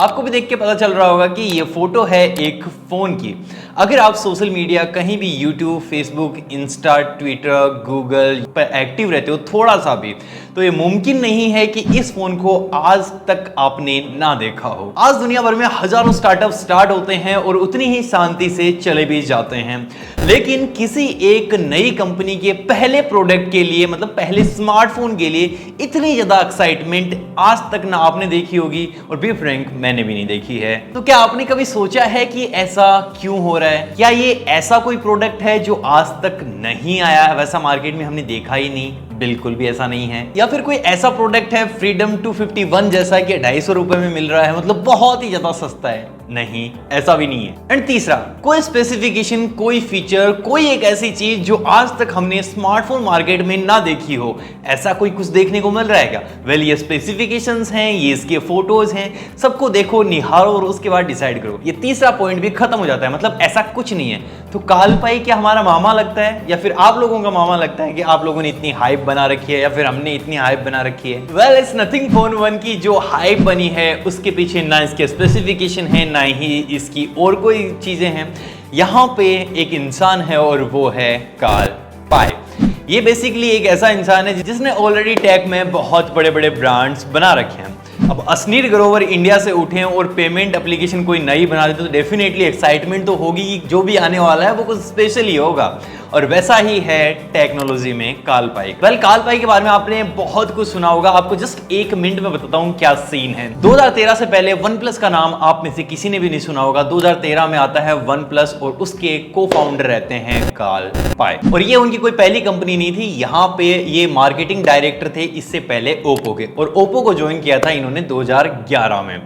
आपको भी देख के पता चल रहा होगा कि ये फोटो है एक फोन की। अगर आप सोशल मीडिया कहीं भी YouTube, Facebook, Insta, Twitter, Google पर एक्टिव रहते हो थोड़ा सा भी, तो ये मुमकिन नहीं है कि इस फोन को आज तक आपने ना देखा हो। आज दुनिया भर में हजारों स्टार्टअप स्टार्ट होते हैं और उतनी ही शांति से चले भी जाते हैं, लेकिन किसी एक नई कंपनी के पहले प्रोडक्ट के लिए, मतलब पहले स्मार्टफोन के लिए इतनी ज्यादा एक्साइटमेंट आज तक ना आपने देखी होगी, और बी फ्रैंक मैंने भी नहीं देखी है। तो क्या आपने कभी सोचा है कि ऐसा क्यों हो रहा है? क्या ये ऐसा कोई प्रोडक्ट है जो आज तक नहीं आया, वैसा मार्केट में हमने देखा ही नहीं? बिल्कुल भी ऐसा नहीं है। या फिर कोई ऐसा प्रोडक्ट है फ्रीडम 251 जैसा कि 250 रुपए में मिल रहा है, मतलब बहुत ही ज्यादा सस्ता है? नहीं, ऐसा भी नहीं है। एंड तीसरा, कोई स्पेसिफिकेशन, कोई फीचर, कोई एक ऐसी चीज जो आज तक हमने स्मार्टफोन मार्केट में ना देखी हो, ऐसा कोई कुछ देखने को मिल रहा है क्या? वेल, ये स्पेसिफिकेशंस हैं, ये इसके फोटोज हैं, सबको देखो, निहारो और उसके बाद डिसाइड करो। ये तीसरा पॉइंट भी खत्म हो जाता है, मतलब ऐसा कुछ नहीं है। तो काल पाई क्या हमारा मामा लगता है, या फिर आप लोगों का मामा लगता है कि आप लोगों ने इतनी हाइप बना रखी है, या फिर हमने इतनी हाइप बना रखी है? वेल, इट्स नथिंग फोन 1 की जो हाइप बनी है उसके पीछे ना इसके स्पेसिफिकेशन है, ना ही इसकी और कोई चीजें हैं। यहां पे एक इंसान है और वो है काल पाई। ये बेसिकली एक ऐसा इंसान है जिसने ऑलरेडी टेक में बहुत बड़े बड़े ब्रांड्स बना रखे हैं। अब असनीर ग्रोवर इंडिया से उठे और पेमेंट एप्लीकेशन कोई नई बना देते तो डेफिनेटली एक्साइटमेंट तो होगी कि जो भी आने वाला है वो कुछ स्पेशल ही होगा, और वैसा ही है टेक्नोलॉजी में काल पाई। वेल, काल पाई के बारे में आपने बहुत कुछ सुना होगा, आपको जस्ट 1 मिनट में बताता हूं क्या सीन है। 2013 से पहले वन प्लस का नाम आप में से किसी ने भी नहीं सुना होगा। 2013 में आता है वन प्लस और उसके को फाउंडर रहते हैं काल पाई, और ये उनकी कोई पहली कंपनी नहीं थी। यहाँ पे ये मार्केटिंग डायरेक्टर थे इससे पहले ओप्पो के, और ओप्पो को ज्वाइन किया था इन्होंने 2011 में।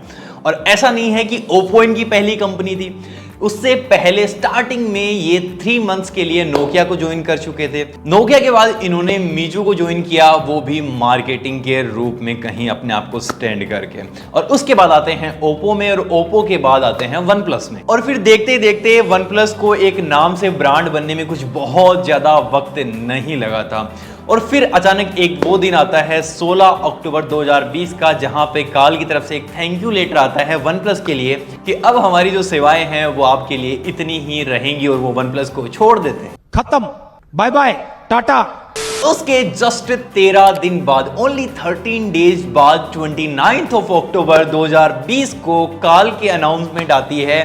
और ऐसा नहीं है कि ओप्पो इनकी पहली कंपनी थी, उससे पहले स्टार्टिंग में ये 3 मंथ्स के लिए नोकिया को ज्वाइन कर चुके थे। नोकिया के बाद इन्होंने मीजू को ज्वाइन किया, वो भी मार्केटिंग के रूप में कहीं अपने आप को स्टैंड करके, और उसके बाद आते हैं ओप्पो में, और ओप्पो के बाद आते हैं वन प्लस में। और फिर देखते देखते वन प्लस को एक नाम से ब्रांड बनने में कुछ बहुत ज्यादा वक्त नहीं लगा था, और फिर अचानक एक वो दिन आता है 16 अक्टूबर 2020 का, जहां पे काल की तरफ से एक थैंक यू लेटर आता है वन प्लस के लिए कि अब हमारी जो सेवाएं हैं वो आपके लिए इतनी ही रहेंगी, और वो वन प्लस को छोड़ देते हैं। खत्म, बाय बाय, टाटा। उसके जस्ट 13 दिन बाद, ओनली 13 डेज बाद, 29 अक्टूबर 2020 को काल की अनाउंसमेंट आती है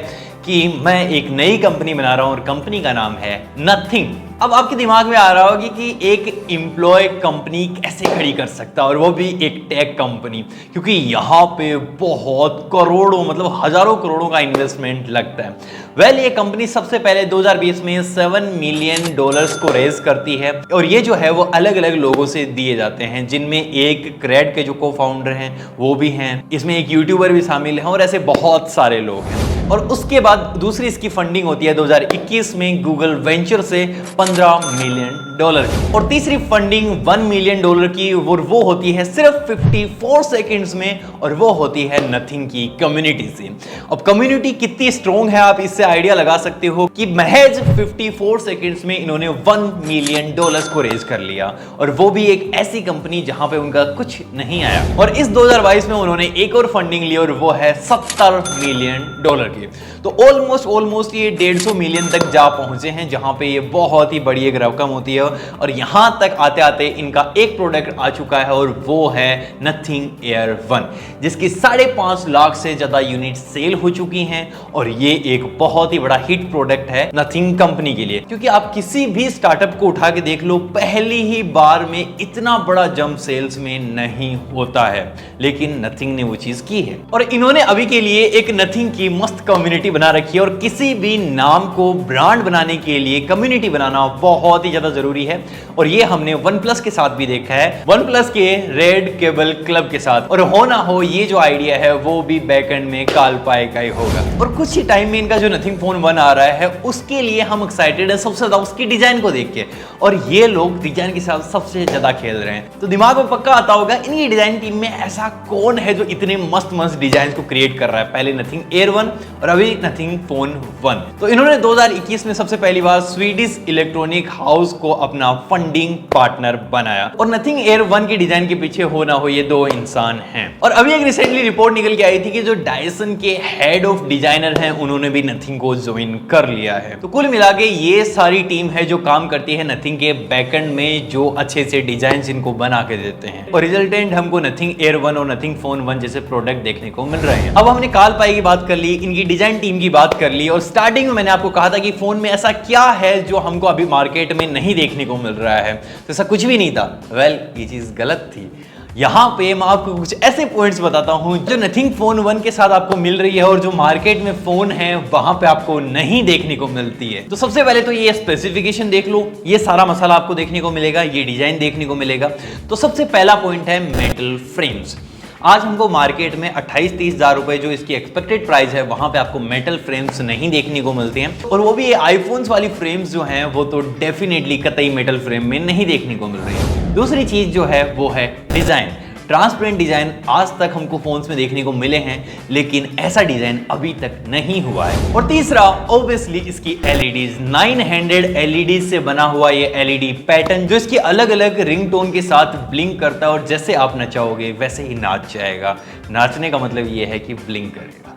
कि मैं एक नई कंपनी बना रहा हूं, और कंपनी का नाम है नथिंग। अब आपके दिमाग में आ रहा होगा कि एक एम्प्लॉय कंपनी कैसे खड़ी कर सकता है, और वो भी एक टेक कंपनी, क्योंकि यहाँ पे बहुत करोड़ों, मतलब हजारों करोड़ों का इन्वेस्टमेंट लगता है। वेल, ये कंपनी सबसे पहले 2020 में $7 मिलियन को रेज करती है, और ये जो है वो अलग अलग लोगों से दिए जाते हैं, जिनमें एक क्रेड के जो को फाउंडर हैं वो भी हैं, इसमें एक यूट्यूबर भी शामिल है, और ऐसे बहुत सारे लोग हैं। और उसके बाद दूसरी इसकी फंडिंग होती है 2021 में गूगल वेंचर से $15 मिलियन की, और तीसरी फंडिंग $1 मिलियन की वो होती है सिर्फ 54 सेकंड्स में, और वो होती है नथिंग की कम्युनिटी से। अब कम्युनिटी कितनी स्ट्रॉन्ग है आप इससे आइडिया लगा सकते हो कि महज 54 सेकंड्स में इन्होंने $1 मिलियन को रेज कर लिया, और वो भी एक ऐसी कंपनी जहां पे उनका कुछ नहीं आया। और इस 2022 में उन्होंने एक और फंडिंग ली, और वो है $70 मिलियन की। तो ऑलमोस्ट ये 150 मिलियन तक जा पहुंचे हैं, जहां पे ये बहुत ही बड़ी एक रकम होती है। और यहां तक आते आते इनका एक प्रोडक्ट आ चुका है, और वो है नथिंग एयर 1, जिसकी 5.5 लाख से ज्यादा यूनिट सेल हो चुकी हैं, और ये एक बहुत ही बड़ा हिट प्रोडक्ट है नथिंग कंपनी के लिए। क्योंकि आप किसी भी स्टार्टअप को उठा के देख लो, पहली ही बार में इतना बड़ा जंप सेल्स में नहीं होता है, लेकिन नथिंग ने वो चीज की है, और इन्होंने अभी के लिए एक नथिंग की मस्त कम्युनिटी बना रखी है। और किसी भी नाम को ब्रांड बनाने के लिए कम्युनिटी बनाना बहुत ही ज्यादा जरूरी है, और ये हमने वन प्लस के साथ भी देखा है, वन प्लस के रेड केबल क्लब के साथ। और हो ना हो, ये जो आइडिया है वो भी बैकएंड में काल पाई का ही होगा। और कुछ ही टाइम में इनका जो नथिंग फोन 1 आ रहा है, उसके लिए हम एक्साइटेड हैं सबसे ज्यादा उसकी डिजाइन को देख के, और ये लोग डिजाइन के साथ सबसे ज्यादा खेल रहे हैं। तो दिमाग में पक्का आता होगा इनकी डिजाइन टीम में ऐसा कौन है जो इतने मस्त मस्त डिजाइन को क्रिएट कर रहा है। पहले नथिंग एयर 1 और अभी नथिंग फोन 1। तो इन्होंने 2021 में सबसे पहली बार स्वीडिश इलेक्ट्रॉनिक हाउस को अपना फंडिंग पार्टनर बनाया। और नथिंग एयर 1 की डिजाइन के पीछे हो ना हो ये दो इंसान हैं। और अभी एक रिसेंटली रिपोर्ट निकल के आई थी कि जो डायसन के हेड ऑफ डिजाइनर हैं उन्होंने भी नथिंग को ज्वाइन कर लिया है। तो कुल मिला के ये सारी टीम है जो काम करती है नथिंग के बैकएंड में, जो अच्छे से डिजाइन इनको बना के देते हैं और रिजल्टेंट हमको नथिंग एयर 1 और नथिंग फोन 1 जैसे प्रोडक्ट देखने को मिल रहे हैं। अब हमने कालपाई की बात कर ली, इनकी डिजाइन टीम की बात कर ली और स्टार्टिंग में मैंने आपको कहा था कि फोन में ऐसा क्या है जो हमको अभी मार्केट में नहीं देखने को मिल रहा है, तो ऐसा कुछ भी नहीं था। वेल, ये चीज गलत थी। यहां पे मैं आपको कुछ ऐसे पॉइंट्स बताता हूं जो नथिंग फोन 1 के साथ आपको मिल रही है और जो मार्केट में फोन है वहां पे आपको नहीं देखने को मिलती है। तो सबसे पहले तो ये स्पेसिफिकेशन देख लो, ये सारा मसाला आपको देखने को मिलेगा, ये डिजाइन देखने को मिलेगा। तो सबसे पहला पॉइंट है मेटल फ्रेम्स। आज हमको मार्केट में 28-30 हज़ार रुपए जो इसकी एक्सपेक्टेड प्राइस है वहां पे आपको मेटल फ्रेम्स नहीं देखने को मिलते हैं, और वो भी आईफोन्स वाली फ्रेम्स जो हैं वो तो डेफिनेटली कतई मेटल फ्रेम में नहीं देखने को मिल रही है। दूसरी चीज जो है वो है डिजाइन। ट्रांसपेरेंट डिजाइन आज तक हमको फोन्स में देखने को मिले हैं, लेकिन ऐसा डिजाइन अभी तक नहीं हुआ है। और तीसरा ऑब्वियसली इसकी एलईडीज, 900 एलईडीज से बना हुआ ये एलईडी पैटर्न जो इसकी अलग अलग रिंगटोन के साथ ब्लिंक करता है और जैसे आप नचाओगे वैसे ही नाच जाएगा। नाचने का मतलब ये है कि ब्लिंक करेगा।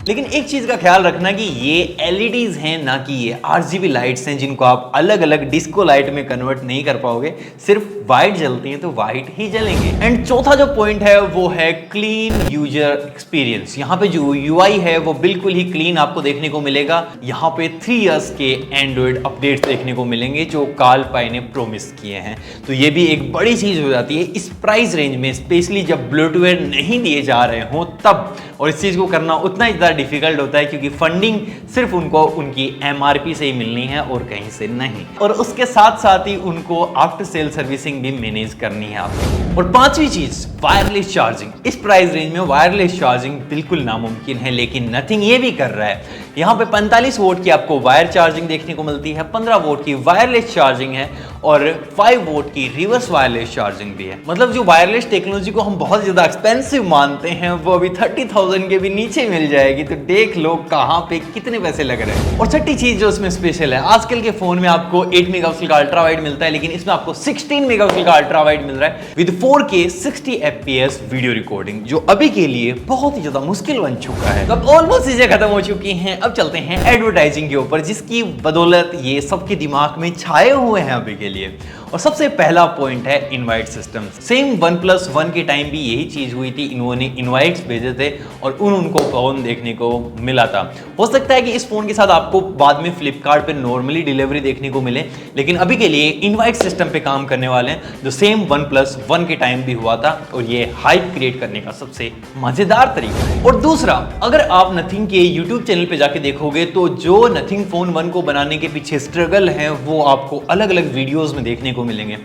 लेकिन एक चीज का ख्याल रखना कि ये एलईडीज हैं ना कि ये आरजीबी लाइट्स हैं जिनको आप अलग अलग डिस्को लाइट में कन्वर्ट नहीं कर पाओगे। सिर्फ वाइट जलती हैं तो वाइट ही जलेंगे। एंड चौथा जो पॉइंट है वो है क्लीन यूजर एक्सपीरियंस। यहाँ पे जो यूआई है वो बिल्कुल ही क्लीन आपको देखने को मिलेगा। यहाँ पे 3 इयर्स के एंड्रॉइड अपडेट्स देखने को मिलेंगे जो कालपाई ने प्रोमिस किए हैं। तो ये भी एक बड़ी चीज हो जाती है इस प्राइस रेंज में, स्पेशली जब ब्लूटूथ नहीं दिए जा रहे हो तब। और इस चीज को करना उतना ही ज्यादा डिफिकल्ट होता है क्योंकि फंडिंग सिर्फ उनको उनकी एमआरपी से ही मिलनी है और कहीं से नहीं। और उसके साथ साथ ही उनको आफ्टर सेल सर्विसिंग भी मैनेज करनी है आपको। और पांचवी चीज वायरलेस चार्जिंग। इस प्राइस रेंज में वायरलेस चार्जिंग बिल्कुल नामुमकिन है, लेकिन नथिंग ये भी कर रहा है। यहाँ पे 45 वोट की आपको वायर चार्जिंग देखने को मिलती है, 15 वोट की वायरलेस चार्जिंग है और 5 वोट की रिवर्स वायरलेस चार्जिंग भी है। मतलब जो वायरलेस टेक्नोलॉजी को हम बहुत ज्यादा एक्सपेंसिव मानते हैं वो अभी 30,000 के भी नीचे मिल जाएगी। तो देख लो कहां पे कितने पैसे लग रहे हैं। और छठी चीज जो इसमें स्पेशल है, आजकल के फोन में आपको 8 मेगापिक्सल का अल्ट्रा वाइड मिलता है, लेकिन इसमें आपको 16 मेगापिक्सल का अल्ट्रा वाइड मिल रहा है with 4K 60 FPS video recording, जो अभी के लिए बहुत ही ज्यादा मुश्किल बन चुका है। तो अब ऑलमोस्ट चीजें खत्म हो चुकी हैं। अब चलते हैं एडवर्टाइजिंग के ऊपर, जिसकी बदौलत ये सबके दिमाग में छाए हुए हैं अभी के लिए। और सबसे पहला पॉइंट है इनवाइट सिस्टम। सेम OnePlus 1 के टाइम भी यही चीज हुई थी, इन्होंने इनवाइट्स भेजे थे और उनको फोन देखने को मिला था। हो सकता है कि इस फोन के साथ आपको बाद में फ्लिपकार्ट पे नॉर्मली डिलीवरी देखने को मिले, लेकिन अभी के लिए इनवाइट सिस्टम पे काम करने वाले हैं जो सेम OnePlus 1 के टाइम भी हुआ था, और ये हाइप क्रिएट करने का सबसे मजेदार तरीका है। और दूसरा, अगर आप नथिंग के यूट्यूब चैनल पे जाके देखोगे तो जो नथिंग फोन 1 को बनाने के पीछे स्ट्रगल है वो आपको अलग अलग वीडियोस में देखने को मिलेंगे।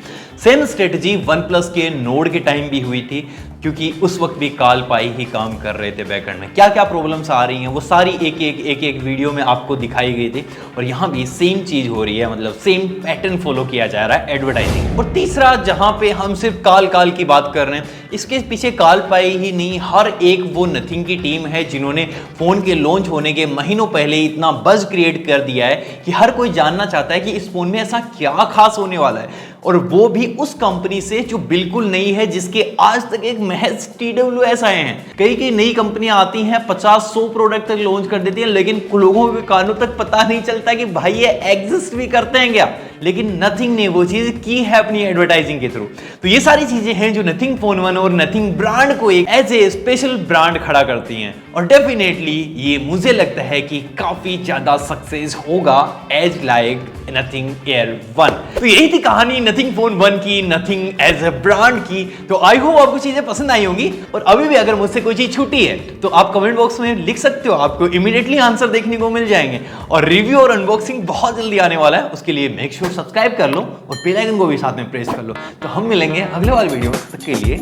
सेम स्ट्रेटजी OnePlus के नोड के टाइम भी हुई थी, क्योंकि उस वक्त भी कालपाई ही काम कर रहे थे बैकएंड में। क्या क्या प्रॉब्लम्स आ रही हैं वो सारी एक वीडियो में आपको दिखाई गई थी, और यहाँ भी सेम चीज हो रही है, मतलब सेम पैटर्न फॉलो किया जा रहा है एडवर्टाइजिंग। और तीसरा, जहां पे हम सिर्फ काल की बात कर रहे हैं, इसके पीछे कालपाई ही नहीं, हर एक वो नथिंग की टीम है जिन्होंने फोन के लॉन्च होने के महीनों पहले ही इतना बज क्रिएट कर दिया है कि हर कोई जानना चाहता है कि इस फोन में ऐसा क्या खास होने वाला है, और वो भी उस कंपनी से जो बिल्कुल नई है, जिसके आज तक एक महज TWS आए हैं। कई नई कंपनियां आती हैं 50-100 प्रोडक्ट तक लॉन्च कर देती हैं, लेकिन लोगों के कानों तक पता नहीं चलता कि भाई ये एग्जिस्ट भी करते हैं क्या। लेकिन नथिंग ने वो चीज की है अपनी एडवर्टाइजिंग के थ्रू। तो ये सारी चीजें हैं जो नथिंग फोन 1 और नथिंग ब्रांड को एक एज ए स्पेशल ब्रांड खड़ा करती हैं, और डेफिनेटली ये मुझे लगता है कि काफी ज्यादा सक्सेस होगा एज लाइक नथिंग एयर 1। तो यही थी कहानी नथिंग फोन 1 की, नथिंग एज ए ब्रांड की। तो आई होप आपको चीजें पसंद आई होंगी, और अभी भी अगर मुझसे कोई चीज छूटी है तो आप कमेंट बॉक्स में लिख सकते हो, आपको इमीडिएटली आंसर देखने को मिल जाएंगे। और रिव्यू और अनबॉक्सिंग बहुत जल्दी आने वाला है, उसके लिए मेक श्योर सब्सक्राइब कर लो और बेल आइकन को भी साथ में प्रेस कर लो। तो हम मिलेंगे अगले वाले वीडियो में, तब तक के लिए